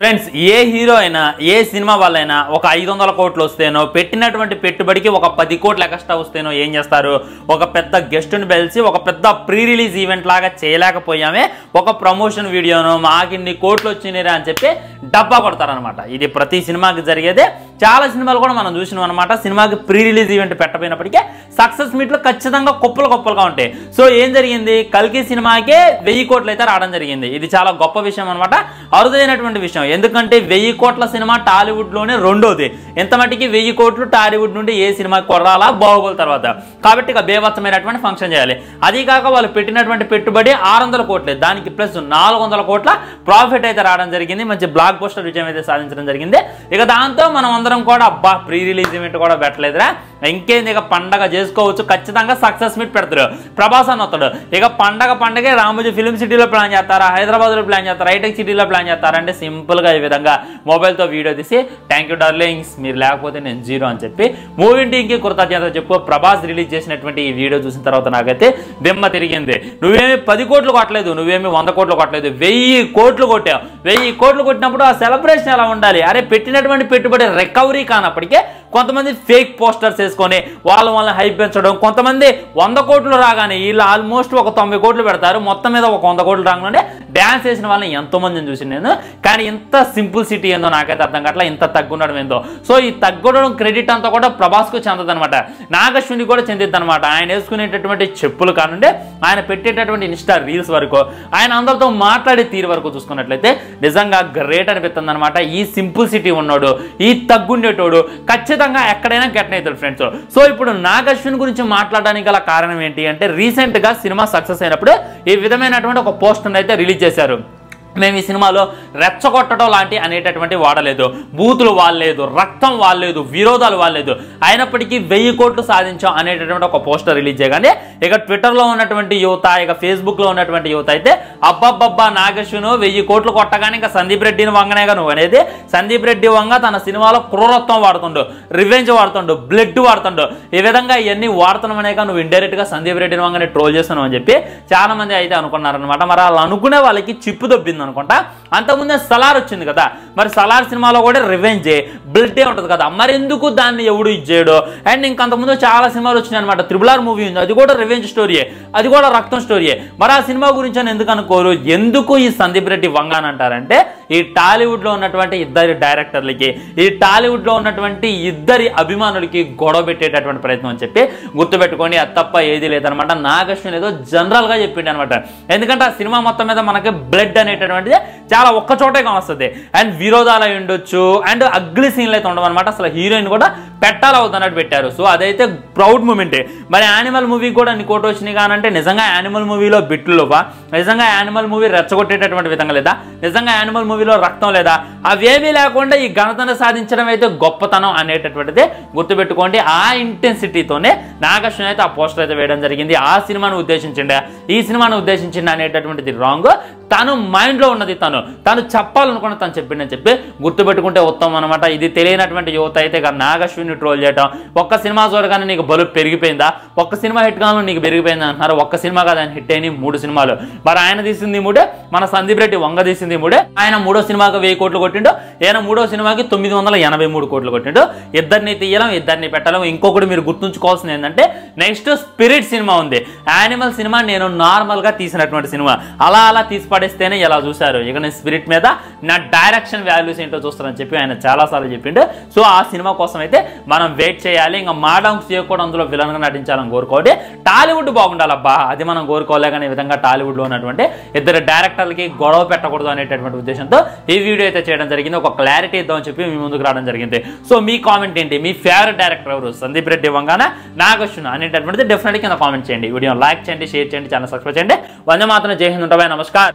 friends ఏ hero అయినా ఏ cinema వాళ్ళైనా ఒక 500 కోట్లు వస్తేనో పెట్టినటువంటి పెట్టుబడికి ఒక 10 కోట్లు ఎక్స్ట్రా వస్తేనో ఏం చేస్తారు ఒక పెద్ద గెస్ట్ని పిలిచి ఒక పెద్ద ప్రీ రిలీజ్ ఈవెంట్ లాగా చేయలేకపోయామే ఒక ప్రమోషన్ వీడియోను మాకిన్ని కోట్లు వచ్చినాయిరా అని చెప్పి డబ్బా కొడతారనమాట ఇది ప్రతి సినిమాకి జరిగేదే చాలా సినిమాలు కూడా మనం చూసినాం అనమాట సినిమాకి ప్రీ రిలీజ్ ఈవెంట్ పెట్టకపోయినప్పటికీ సక్సెస్ మీట్లో ఖచ్చితంగా కుప్పలుగా ఉంటాయి సో ఏం జరిగింది కల్కి సినిమాకే 1000 కోట్లు అయితే రావడం జరిగింది ఇది చాలా గొప్ప విషయం అనమాట అరుదైనటువంటి విషయం ఎందుకంటే 1000 కోట్ల సినిమా టాలీవుడ్ లోనే రెండోది ఎంత మట్టికి 1000 కోట్లు టాలీవుడ్ నుండి ఏ సినిమా కొరాలా బాహుబలి తర్వాత కాబట్టి ఇక బేవత్తమైనటువంటి ఫంక్షన్ చేయాలి అది కాక వాళ్ళు పెట్టినటువంటి పెట్టుబడి 600 కోట్లే దానికి ప్లస్ 400 కోట్ల ప్రాఫిట్ అయితే రావడం జరిగింది మంచి బ్లాక్ బస్టర్ విజయం అయితే సాధించడం జరిగింది ఇక దాంతో మనం అందరం కూడా అబ్బా ప్రీ రిలీజ్ ఈవెంట్ కూడా పెట్టలేదురా ఇంకేంది ఇక పండగ చేసుకోవచ్చు ఖచ్చితంగా సక్సెస్ మీట్ పెడతారు ప్రభాస్ అని వస్తాడు ఇక పండగే రామోజీ ఫిల్మ్ సిటీలో ప్లాన్ చేస్తారా హైదరాబాద్లో ప్లాన్ చేస్తారా హైటెక్ సిటీలో ప్లాన్ చేస్తారా అంటే సింపుల్గా ఈ విధంగా మొబైల్తో వీడియో తీసి థ్యాంక్ యూ డార్లింగ్స్ మీరు లేకపోతే నేను జీరో అని చెప్పి మూవీ టీంకి కృతజ్ఞత చెప్పు ప్రభాస్ రిలీజ్ చేసినటువంటి ఈ వీడియో చూసిన తర్వాత నాకైతే దిమ్మ తిరిగింది నువ్వేమి 10 కోట్లు కొట్టలేదు నువ్వేమి 100 కోట్లు కొట్టలేదు 1000 కోట్లు కొట్టావు 1000 కోట్లు కొట్టినప్పుడు ఆ సెలబ్రేషన్ ఎలా ఉండాలి అరే పెట్టినటువంటి పెట్టుబడి రికవరీ కానప్పటికే కొంతమంది ఫేక్ పోస్టర్స్ వేసుకొని వాళ్ళని హైప్ పెంచడం కొంతమంది 100 కోట్లు రాగానే వీళ్ళు ఆల్మోస్ట్ ఒక 90 కోట్లు పెడతారు మొత్తం మీద ఒక 100 కోట్లు రాగానే డ్యాన్స్ వేసిన వాళ్ళని ఎంతో మందిని చూసి నేను కానీ ఇంత సింపుల్ సిటీ ఏందో నాకైతే అర్థం కావట్లా ఇంత తగ్గుండడం ఏందో సో ఈ తగ్గుండడం క్రెడిట్ అంతా కూడా ప్రభాస్కు చెందదనమాట నాగశ్విని కూడా చెందిద్ది అనమాట ఆయన వేసుకునేటటువంటి చెప్పులు కానుండే ఆయన పెట్టేటటువంటి ఇన్స్టా రీల్స్ వరకు ఆయన అందరితో మాట్లాడే తీరు వరకు చూసుకున్నట్లయితే నిజంగా గ్రేట్ అనిపిస్తుంది అనమాట ఈ సింపుల్ సిటీ ఉన్నాడు ఈ తగ్గుండేటోడు ఖచ్చితంగా ఎక్కడైనా గెట్ అవుతాడు ఫ్రెండ్స్ సో ఇప్పుడు నాగశ్విన్ గురించి మాట్లాడడానికి గల కారణం ఏంటి అంటే రీసెంట్ గా సినిమా సక్సెస్ అయినప్పుడు ఈ విధమైనటువంటి ఒక పోస్టర్ అయితే రిలీజ్ చేశారు మేము ఈ సినిమాలో రెచ్చగొట్టడం లాంటి అనేటటువంటి వాడలేదు బూతులు వాడలేదు రక్తం వాడలేదు విరోధాలు వాడలేదు అయినప్పటికీ 1000 కోట్లు సాధించాం అనేటటువంటి ఒక పోస్టర్ రిలీజ్ చేయగానే ఇక ట్విట్టర్లో ఉన్నటువంటి యువత ఇక ఫేస్బుక్లో ఉన్నటువంటి యువత అయితే అబ్బబ్బబ్బా నాగశ్విను 1000 కోట్లు కొట్టగానే ఇంకా సందీప్ రెడ్డిని వంగనేగా నువ్వు అనేది సందీప్ రెడ్డి వంగ తన సినిమాలో క్రూరత్వం వాడుతుండు రివెంజ్ వాడుతుండు బ్లడ్ వాడుతుండు ఈ విధంగా ఇవన్నీ వాడుతున్నామనేగా నువ్వు ఇండైరెక్ట్ గా సందీప్ రెడ్డిని వంగనే ట్రోల్ చేస్తున్నావు అని చెప్పి చాలా మంది అయితే అనుకున్నారనమాట మరి వాళ్ళు అనుకునే వాళ్ళకి చిప్పు దొబ్బింది అనుకుంటా అంతకుముందే సలార్ వచ్చింది కదా మరి సలార్ సినిమాలో కూడా రివెంజ్ బ్లడ్ ఉంటుంది కదా మరి ఎందుకు దాన్ని ఎవడు ఇచ్చేయడు అండ్ ఇంకంతకుముందు చాలా సినిమాలు వచ్చినాయి అనమాట RRR మూవీ ఉంది అది కూడా రివెంజ్ స్టోరీయే అది కూడా రక్తం స్టోరీయే మరి ఆ సినిమా గురించి అని ఎందుకు అనుకోరు ఎందుకు ఈ సందీప్ రెడ్డి వంగ అని అంటారంటే ఈ టాలీవుడ్ లో ఉన్నటువంటి ఇద్దరి డైరెక్టర్లకి ఈ టాలీవుడ్ లో ఉన్నటువంటి ఇద్దరి అభిమానులకి గొడవ పెట్టేటటువంటి ప్రయత్నం అని చెప్పి గుర్తుపెట్టుకోండి అది తప్ప ఏది లేదనమాట నాగశ్విన్ ఏదో జనరల్ గా చెప్పింది అనమాట ఎందుకంటే ఆ సినిమా మొత్తం మీద మనకి బ్లడ్ అనేటటువంటిది చాలా ఒక్క చోటే కావస్తుంది అండ్ విరోధాలు అయి ఉండొచ్చు అండ్ అగ్లీ సీన్లు అయితే ఉండవు అనమాట అసలు హీరోయిన్ కూడా పెట్టాలవుతున్నట్టు పెట్టారు సో అదైతే ప్రౌడ్ మూమెంటే మరి యానిమల్ మూవీ కూడా అన్ని కోట వచ్చినాయి కానంటే నిజంగా యానిమల్ మూవీలో బిట్లు లోపా నిజంగా యానిమల్ మూవీ రెచ్చగొట్టేటటువంటి విధంగా లేదా నిజంగా యానిమల్ మూవీలో రక్తం లేదా అవేమీ లేకుండా ఈ ఘనతను సాధించడం అయితే గొప్పతనం అనేటటువంటిది గుర్తుపెట్టుకోండి ఆ ఇంటెన్సిటీతోనే నాగశ్విన్ అయితే ఆ పోస్టర్ అయితే వేయడం జరిగింది ఆ సినిమాను ఉద్దేశించిండే ఈ సినిమాను ఉద్దేశించింది అనేటటువంటిది రాంగ్ తను మైండ్లో ఉన్నది తను చెప్పాలనుకున్న తను చెప్పిండని చెప్పి గుర్తుపెట్టుకుంటే ఉత్తమం అనమాట ఇది తెలియనటువంటి యువత అయితే నాగశ్విన్ ట్రోల్ చేయటం ఒక్క సినిమా చూడగానే నీకు బలుపు పెరిగిపోయిందా ఒక్క సినిమా హిట్ కాను నీకు పెరిగిపోయిందా అంటున్నారు ఒక్క సినిమా కాదు ఆయన హిట్ అయిన 3 సినిమాలు మరి ఆయన తీసింది 3 మన సందీప్ రెడ్డి వంగ తీసింది 3 ఆయన 3వ సినిమాకి 1000 కోట్లు కొట్టిండు ఈయన 3వ సినిమాకి 983 కోట్లు కొట్టిండు ఇద్దరిని తీయడం ఇద్దరిని పెట్టడం ఇంకొకటి మీరు గుర్తుంచుకోవాల్సింది ఏంటంటే నెక్స్ట్ స్పిరిట్ సినిమా ఉంది యానిమల్ సినిమా నేను నార్మల్ గా తీసినటువంటి సినిమా అలా తీసి పడేస్తేనే ఎలా చూశారు ఇక నేను స్పిరిట్ మీద నా డైరెక్షన్ వాల్యూస్ ఏంటో చూస్తానని చెప్పి ఆయన చాలాసార్లు చెప్పిండు సో ఆ సినిమా కోసం అయితే మనం వెయిట్ చేయాలి ఇంకా మాడంస్ చేయకూడదు అందులో విలన్ గా నటించాలని కోరుకోండి టాలీవుడ్ బాగుండాలబ్బా అది మనం కోరుకోలే కానీ ఈ విధంగా టాలీవుడ్ లో ఉన్నటువంటి ఇద్దరు డైరెక్టర్లకి గొడవ పెట్టకూడదు అనేటటువంటి ఉద్దేశంతో ఈ వీడియో అయితే చేయడం జరిగింది ఒక క్లారిటీ ఇద్దామని చెప్పి మీ ముందుకు రావడం జరిగింది సో మీ కామెంట్ ఏంటి మీ ఫేవరెట్ డైరెక్టర్ ఎవరు సందీప్ రెడ్డి వంగానా నాగశ్విన్ అనేటటువంటిది డెఫినెట్గా కింద కామెంట్ చేయండి వీడియో లైక్ చేయండి షేర్ చేయండి ఛానల్ సబ్స్క్రైబ్ చేయండి వందే మాత్రం జై హింద్ ఉంటాయి నమస్కారం